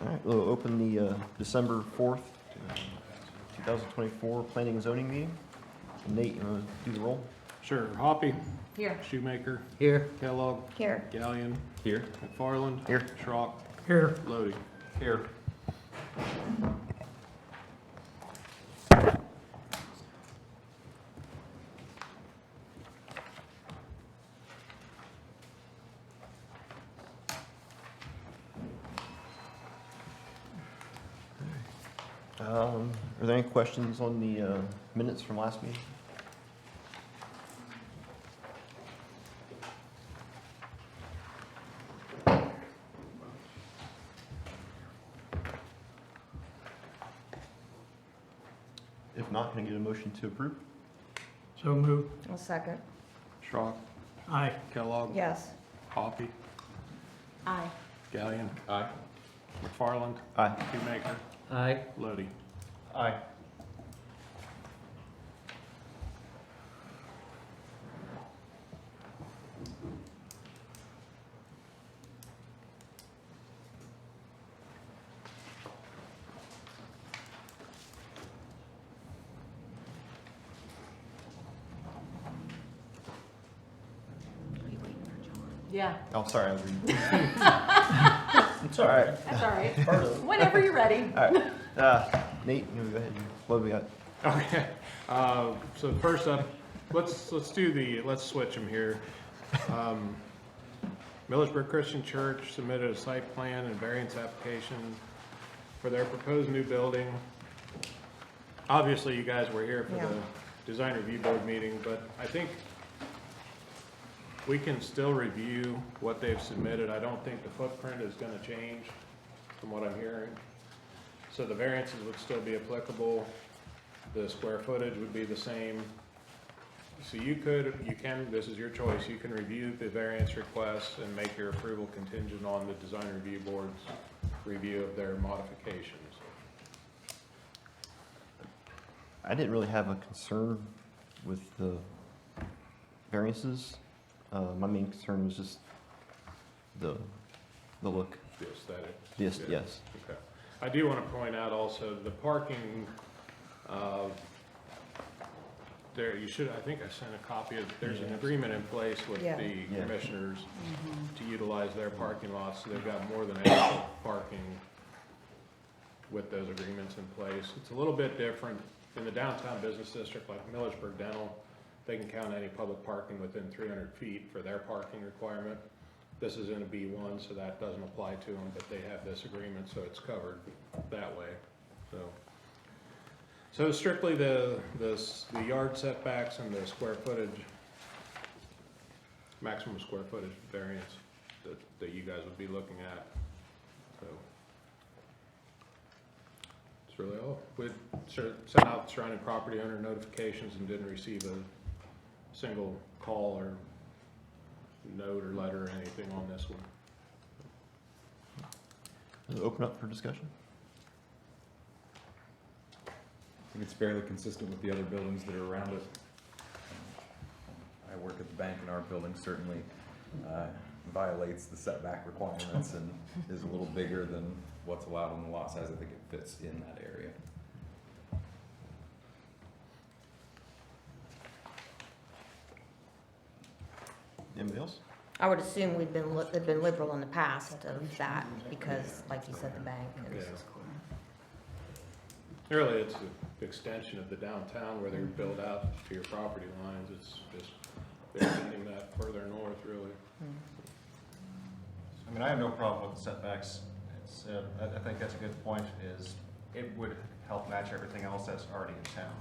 All right, we'll open the December 4th, 2024 Planning and Zoning meeting. Nate, you want to do the roll? Sure. Hoppy. Here. Shoemaker. Here. Kellogg. Here. Gallion. Here. McFarland. Here. Schrock. Here. Lodi. Here. Are there any questions on the minutes from last meeting? If not, can I get a motion to approve? So moved. A second. Schrock. Aye. Kellogg. Yes. Hoppy. Aye. Gallion. Aye. McFarland. Aye. Shoemaker. Aye. Lodi. Aye. Yeah, Oh, sorry, I was reading. It's all right. that's all right. Whenever you're ready. All right. Nate, you go ahead. What do we got? Okay. So first up, let's switch them here. Millersburg Christian Church submitted a site plan and variance application for their proposed new building. Obviously, you guys were here for Yeah. the design review board meeting, but I think we can still review what they've submitted. I don't think the footprint is gonna change from what I'm hearing. So the variances would still be applicable. The square footage would be the same. So you can, this is your choice, you can review the variance requests and make your approval contingent on the design review board's review of their modifications. I didn't really have a concern with the variances. My main concern was just the look. The aesthetic. Yes, Yeah. yes. Okay. I do want to point out also the parking, there, you should, I think I sent a copy of, there's an agreement in place with Yeah. the Yeah. commissioners to utilize their parking lots, so they've got more than adequate parking with those agreements in place. It's a little bit different in the downtown business district like Millersburg Dental. They can count any public parking within 300 feet for their parking requirement. This is in a B1, so that doesn't apply to them, but they have this agreement, so it's covered that way. So strictly the yard setbacks and the square footage, maximum square footage variance that you guys would be looking at. So it's really all. We sent out surrounding property owner notifications and didn't receive a single call or note or letter or anything on this one. Open up for discussion. I think it's fairly consistent with the other buildings that are around it. I work at the bank, and our building certainly violates the setback requirements and is a little bigger than what's allowed on the lot size. I think it fits in that area. Anybody else? I would assume they've been liberal in the past of that because, like you said, the bank is. Yeah. Really, it's an extension of the downtown where they build out to your property lines. It's just extending that further north, really. I mean, I have no problem with the setbacks. It's, I think that's a good point, is it would help match everything else that's already in town.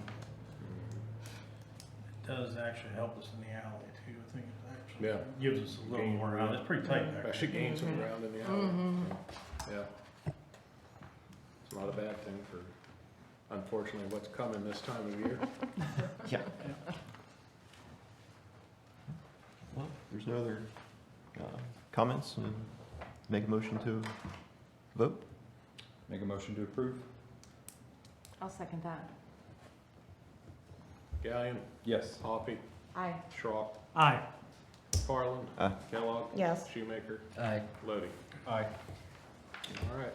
It does actually help us in the alley too. I think it actually Yeah. gives us a little Gain more out. It's pretty tight back there. Actually gain some ground in the alley. Yeah. It's not a bad thing for, unfortunately, what's coming this time of year. Yeah. Well, there's no other comments, and make a motion to vote. Make a motion to approve? I'll second that. Gallion, Yes. Hoppy, Aye. Schrock, Aye. Farland, Aye. Kellogg, Yes. Shoemaker, Aye. Lodi. Aye. All right.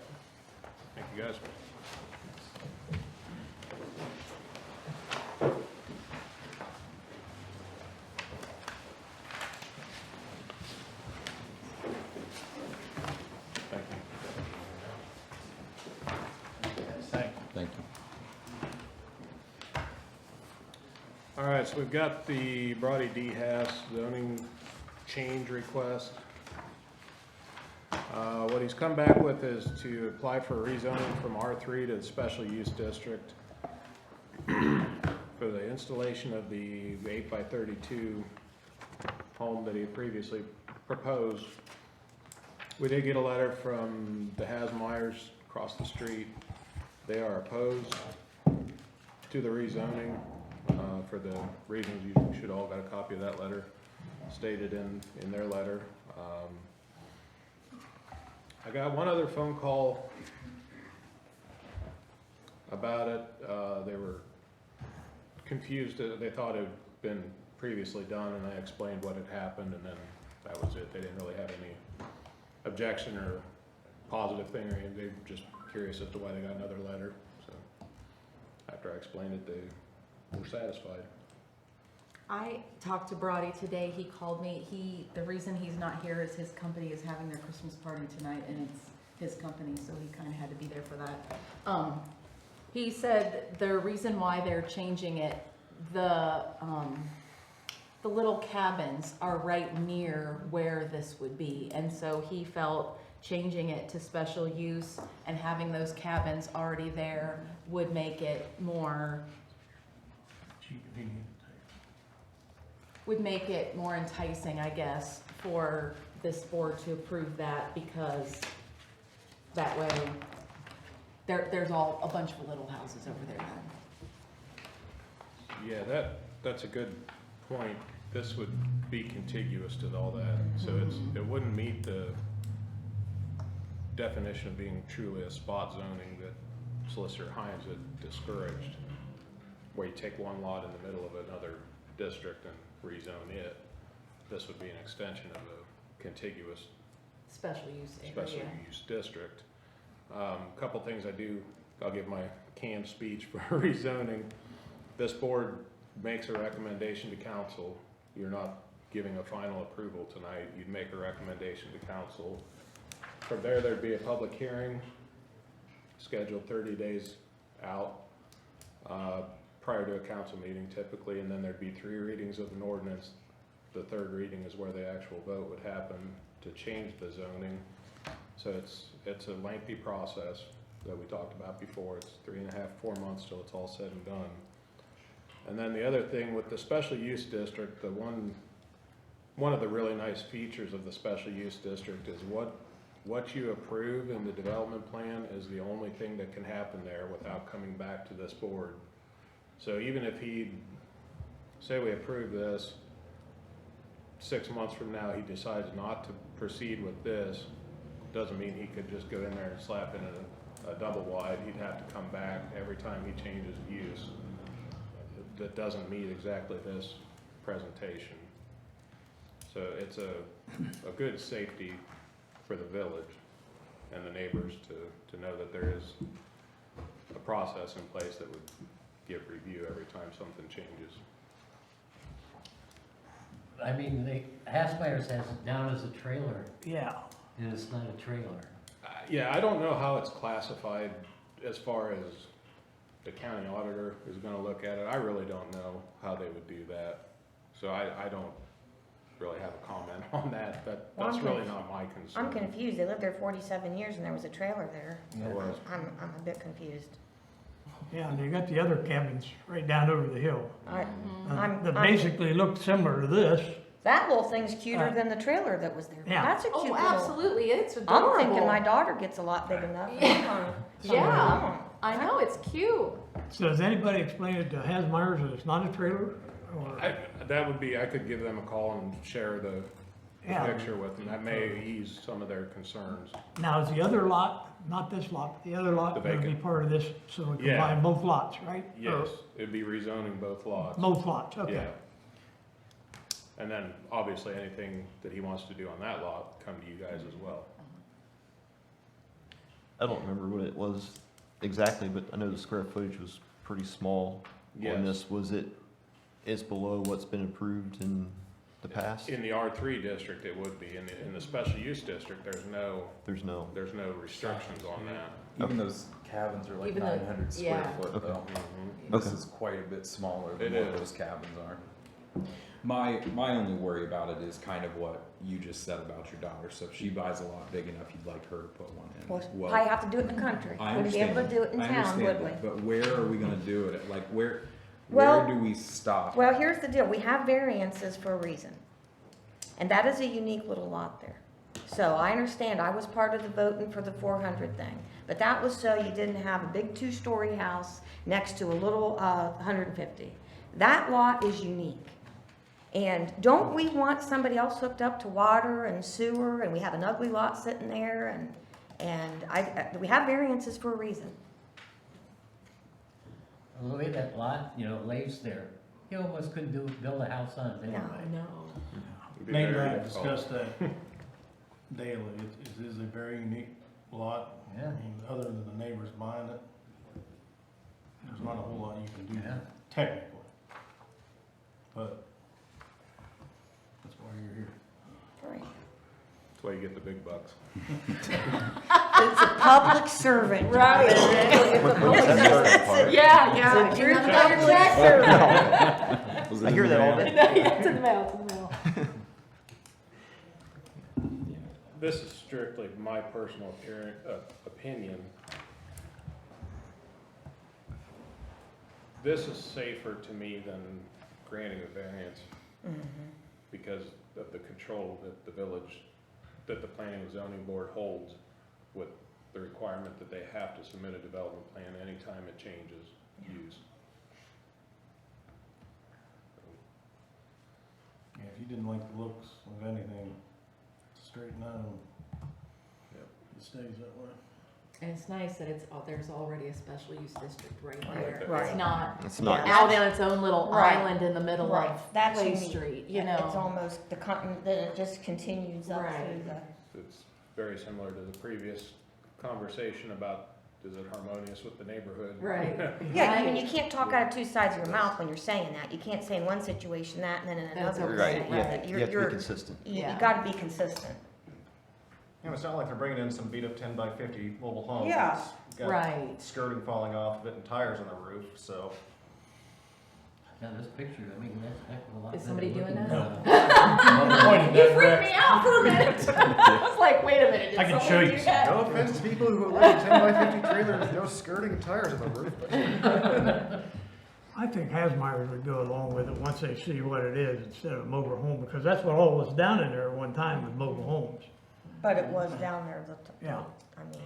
you guys. Thank you. Thank you. All right, so we've got the Brody D. Haas zoning change request. What he's come back with is to apply for rezoning from R3 to the special use district for the installation of the 8x32 home that he had previously proposed. We did get a letter from the Hasmeyers across the street. They are opposed to the rezoning for the reasons you should all got a copy of that letter stated in their letter. I got one other phone call about it. They were confused. They thought it had been previously done, and I explained what had happened, and then that was it. They didn't really have any objection or positive thing or anything. They were just curious as to why they got another letter. So after I explained it, they were satisfied. I talked to Brody today. He called me. The reason he's not here is his company is having their Christmas party tonight, and it's his company, so he kind of had to be there for that. He said the reason why they're changing it, the little cabins are right near where this would be, and so he felt changing it to special use and having those cabins already there would make it more enticing, I guess, for this board to approve that, because that way there's all a bunch of little houses over there then. Yeah, that's a good point. This would be contiguous to all that, so it wouldn't meet the definition of being truly a spot zoning that Solicitor Hines had discouraged, where you take one lot in the middle of another district and rezone it. This would be an extension of a contiguous Special use area. special use district. Couple things I'll give my canned speech for rezoning. This board makes a recommendation to council. You're not giving a final approval tonight. You'd make a recommendation to council. From there, there'd be a public hearing scheduled 30 days out prior to a council meeting typically, and then there'd be 3 readings of an ordinance. The 3rd reading is where the actual vote would happen to change the zoning. So it's a lengthy process that we talked about before. It's 3.5, 4 months till it's all said and done. And then the other thing with the special use district, the one of the really nice features of the special use district is what you approve in the development plan is the only thing that can happen there without coming back to this board. So even if say we approve this, 6 months from now he decides not to proceed with this, doesn't mean he could just go in there and slap in a double wide. He'd have to come back every time he changes use that doesn't meet exactly this presentation. So it's a good safety for the village and the neighbors to know that there is a process in place that would give review every time something changes. I mean, Hasmeyer's has it down as a trailer, Yeah. and it's not a trailer. Yeah, I don't know how it's classified as far as the county auditor is gonna look at it. I really don't know how they would do that. So I don't really have a comment on that. Well, That's really not my concern. I'm confused. They lived there 47 years and there was a trailer there. There was. I'm a bit confused. Yeah, and you got the other cabins right down over the hill. I'm- That I'm- basically look similar to this. That little thing's cuter than the trailer that was there. Yeah. That's a cute Oh, little. absolutely, it's adorable. I'm thinking my daughter gets a lot big enough. Yeah, I know, it's cute. So has anybody explained it to Hasmeyer's that it's not a trailer? Or, I could give them a call and share the Yeah. picture with them. That may ease some of their concerns. now is the other lot, not this lot, but the other lot The gonna be vacant. part of this, so we Yeah. combine both lots, right? Yes, it'd be rezoning both lots. Both lots, okay. Yeah. And then obviously anything that he wants to do on that lot, come to you guys as well. I don't remember what it was exactly, but I know the square footage was pretty small Yes. on this. It's below what's been approved in the past? In the R3 district, it would be. In the special use district, there's no There's no, restrictions on that. Even those cabins are like Even though- 900 square yeah. foot Okay. though. Mhm. This Okay. is quite a bit smaller It than what is. those cabins are. My only worry about it is kind of what you just said about your daughter. So if she buys a lot big enough, you'd like her to put one in. Well, probably have to do it in the country. I Wouldn't be able to understand do it in I town, understand would we? that, but where are we gonna do it? Like where Well- do we stop? Well, here's the deal, we have variances for a reason. And that is a unique little lot there. So I understand, I was part of the voting for the 400 thing. But that was so you didn't have a big 2-story house next to a little 150. That lot is unique. And don't we want somebody else hooked up to water and sewer, and we have an ugly lot sitting there, and we have variances for a reason. The way that lot, lays there, you almost couldn't build a house on it anyway. No. It'd be Nate and very I have difficult. discussed that daily. It is a very unique lot. Yeah. I mean, other than the neighbors buying it, there's not a whole lot you can do Yeah. technically. But that's why you're here. Right. That's why you get the big bucks. It's a public servant. Right. It's a public servant. Yeah, It's a true public servant. Was it I in hear the that all mail? day. It's in the mail, it's in the mail. Yeah. This is strictly my personal opinion. This is safer to me than granting a variance because of the control that the village, that the planning and zoning board holds with the requirement that they have to submit a development plan anytime it changes use. Yeah, if you didn't like the looks of anything, straight no. Yep. It stays that way. And it's nice that there's already a special use district right Right. there. Right. It's not it's not, Yeah. out in its own little Right. island in the middle Right. of That's Clay unique. Street, you It's know? almost the continent, then it just continues up Right. through the. It's very similar to the previous conversation about, is it harmonious with the neighborhood? Right. Yeah, I mean, you can't talk out of two sides of your mouth when you're saying that. You can't say in one situation that and then in That's another. okay. say right, that. you have to be consistent. You Yeah. gotta be consistent. It's not like they're bringing in some beat up 10 by 50 mobile home. Yeah. It's got Right. skirting falling off of it and tires on the roof, so. Now, this picture, I mean, that's a heck of a lot. Is better somebody doing looking that? than, Pointed You that freaked direct. me out for a minute. I was like, wait a minute, did I can someone show do you that? No offense to people who live in 10 by 50 trailers with no skirting and tires on the roof. I think Hasmeyer's would go along with it once they see what it is instead of a mobile home, because that's what all was down in there at one time with mobile homes. But it was down there, Yeah. I mean,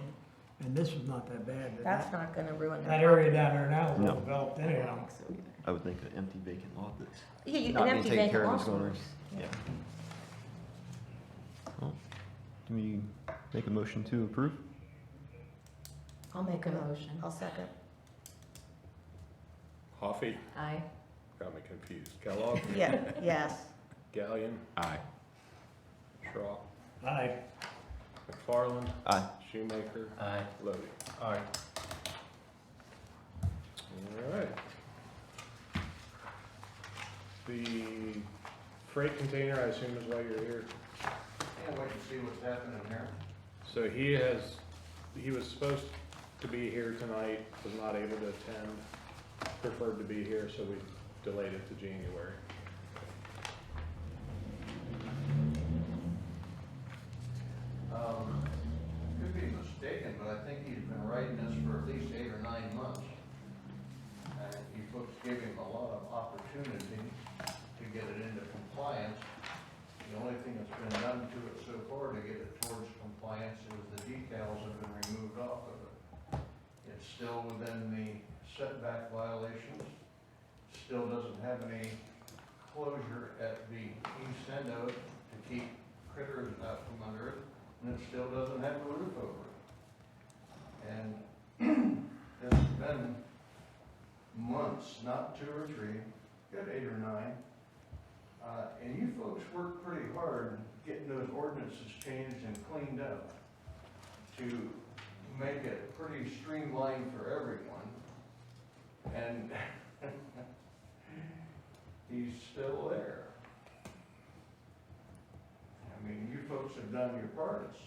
And this is not that bad. but that's not gonna ruin That their area property. down there now is No. all developed I don't anyhow. think so either. I would think an empty vacant lot that's Yeah, you, not an being empty taken vacant care of lot's is going worse. to, yeah. Well, can we make a motion to approve? I'll make a motion. I'll second. Hoffy, Aye. got me confused. Kellogg, Yeah, yes. Gallion, Aye. Schrock, Aye. McFarland, Aye. Shoemaker, Aye. Lody. Aye. All right. The freight container, I assume is why you're here. Can't wait to see what's happening here. So he was supposed to be here tonight, was not able to attend, preferred to be here, so we delayed it to January. Could be mistaken, but I think he's been writing this for at least 8 or 9 months. And you folks gave him a lot of opportunity to get it into compliance. The only thing that's been done to it so far to get it towards compliance is the decals have been removed off of it. It's still within the setback violations, still doesn't have any closure at the east end of it to keep critters out from under it, and it still doesn't have a roof over it. And it's been months, not 2 or 3, good 8 or 9. And you folks worked pretty hard getting those ordinances changed and cleaned up to make it pretty streamlined for everyone. And he's still there. I mean, you folks have done your parts,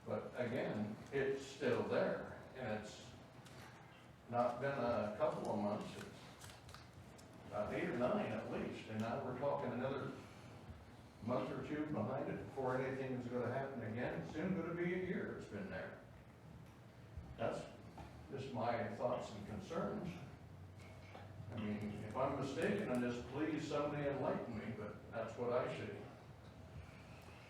but again, it's still there. And it's not been a couple of months, it's about 8 or 9 at least. And now we're talking another month or 2 behind it before anything is gonna happen again. It's soon gonna be a year it's been there. That's just my thoughts and concerns. I mean, if I'm mistaken on this, please somebody enlighten me, but that's what I see.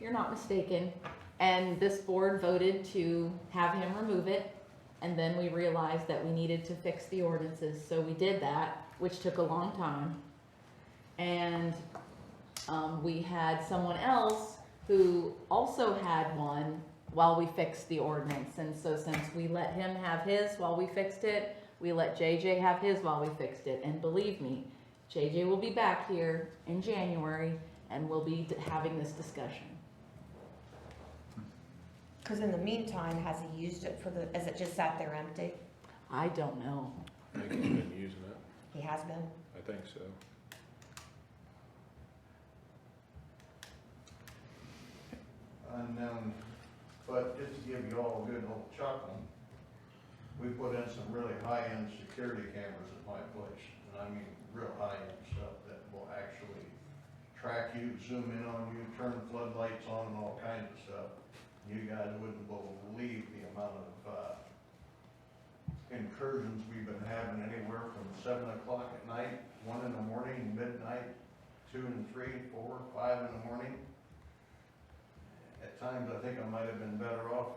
You're not mistaken, and this board voted to have him remove it, and then we realized that we needed to fix the ordinances, so we did that, which took a long time. And we had someone else who also had one while we fixed the ordinance, and so since we let him have his while we fixed it, we let JJ have his while we fixed it, and believe me, JJ will be back here in January, and we'll be having this discussion. Because in the meantime, has he used it for the, is it just sat there empty? I don't know. I think he's been using it. He has been? I think so. Unknown, but just to give you all a good old chuckle, we put in some really high-end security cameras at my place, and I mean real high-end stuff that will actually track you, zoom in on you, turn floodlights on and all kinds of stuff. You guys wouldn't believe the amount of incursions we've been having, anywhere from 7 o'clock at night, 1 in the morning, midnight, 2 and 3, 4, 5 in the morning. At times, I think I might have been better off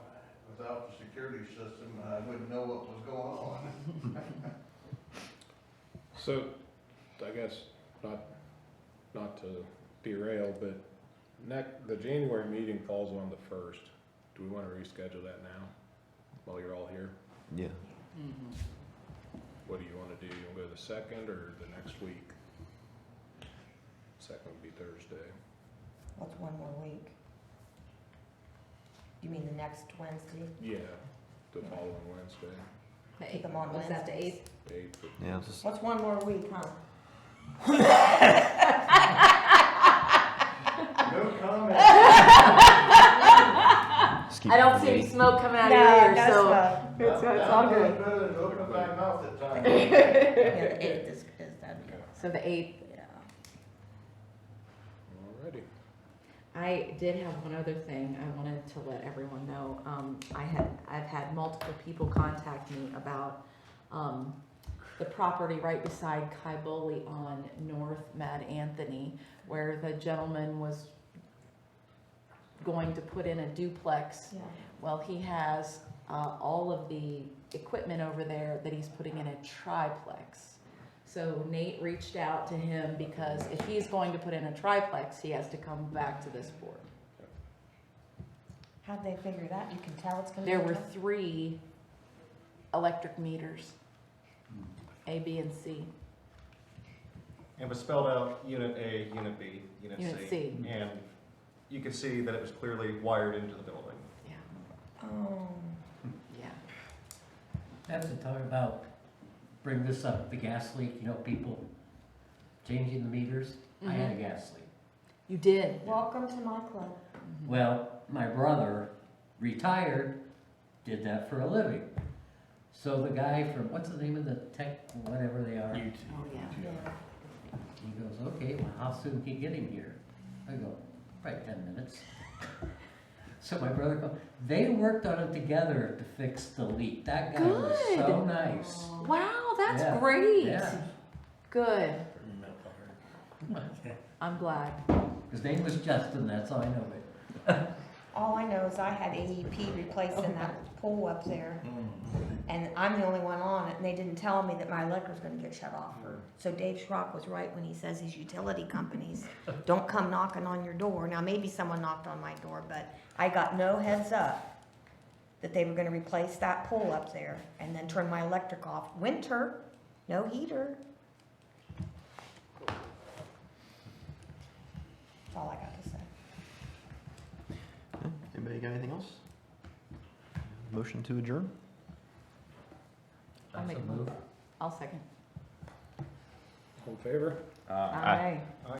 without the security system, and I wouldn't know what was going on. So, I guess, not to derail, but the January meeting falls on the 1st. Do we want to reschedule that now, while you're all here? Yeah. What do you want to do? You want to go the 2nd or the next week? 2nd would be Thursday. What's one more week? You mean the next Wednesday? Yeah, the following Wednesday, Keep them on Was that the Wednesdays. 8th? 8th. Yeah, it's just, What's one more week, huh? No comment. just keep I don't it see any late. smoke coming out of your ears, so smoke. it's all good. Better than open my mouth at times. Yeah, the 8th is that. So the 8th. Yeah. Alrighty. I did have one other thing I wanted to let everyone know. I've had multiple people contact me about the property right beside Kyboli on North Mad Anthony, where the gentleman was going to put in a duplex. Yeah. Well, he has all of the equipment over there that he's putting in a triplex. So Nate reached out to him because if he's going to put in a triplex, he has to come back to this board. How'd they figure that? You can tell it's gonna be. There a were truck? 3 electric meters, A, B, and C. It was spelled out Unit A, Unit B, Unit Unit C. C. And you could see that it was clearly wired into the building. Yeah, Oh. yeah. I have to talk about, bring this up, the gas leak, you know, people changing the meters. I had a gas leak. You did. Welcome to my club. Well, my brother, retired, did that for a living. So the guy from, what's the name of the tech, whatever they are? Oh, yeah. Yeah. He goes, okay, well, how soon can you get him here? I go, probably 10 minutes. So my brother goes, they worked on it together to fix the leak. That guy was so Good. nice. Wow, that's Yeah. great. Yeah. Good. I'm glad. His name was Justin, that's all I know of it. All I know is I had AEP replacing that pole up there. And I'm the only one on it, and they didn't tell me that my electric's gonna get shut off. So Dave Schrock was right when he says these utility companies don't come knocking on your door. Now, maybe someone knocked on my door, but I got no heads up that they were gonna replace that pole up there and then turn my electric off. Winter, no heater. That's all I got to say. Anybody got anything else? motion to adjourn? I'll make a move. I'll second. All in favor? Uh, Aye.